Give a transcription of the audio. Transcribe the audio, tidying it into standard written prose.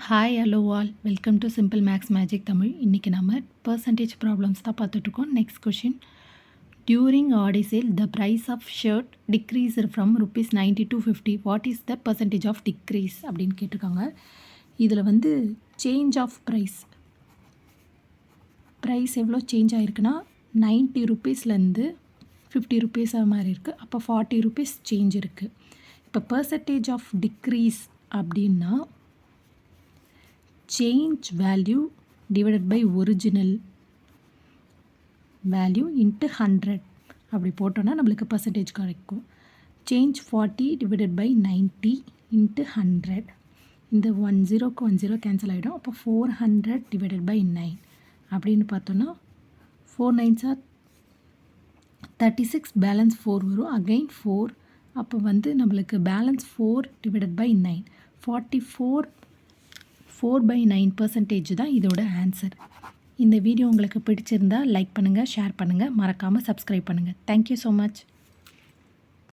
Hi hello all welcome to simple maths magic Tamil. இன்றைக்கி நம்ம percentage problems தான் பார்த்துட்ருக்கோம். Next question, during Aadi sale the price of shirt decreased from ₹90 to ₹50. What is the percentage of decrease அப்படின்னு கேட்டிருக்காங்க. இதில் வந்து change of price எவ்வளோ change ஆகிருக்குன்னா ₹90 ₹50 அது மாதிரி இருக்குது. அப்போ ₹40 சேஞ்ச் இருக்குது. இப்போ பர்சன்டேஜ் ஆஃப் டிக்ரீஸ் அப்படின்னா change value divided by original value into 100 அப்படி போட்டோன்னா நம்மளுக்கு பர்சன்டேஜ் கிடைக்கும். Change 40 divided by 90 into 100. இந்த 10க்கு 10 கேன்சல் ஆகிடும். அப்போ 400 டிவைடட் பை 9 அப்படின்னு பார்த்தோன்னா 4 9s are 36, பேலன்ஸ் 4 வரும். அகைன் 4, அப்போ வந்து நம்மளுக்கு பேலன்ஸ் 4 டிவைடட் பை 9 44. 4/9% தான் இதோட ஆன்சர். இந்த வீடியோ உங்களுக்கு பிடிச்சிருந்தால் லைக் பண்ணுங்கள், ஷேர் பண்ணுங்கள், மறக்காமல் சப்ஸ்கிரைப் பண்ணுங்கள். Thank you so much.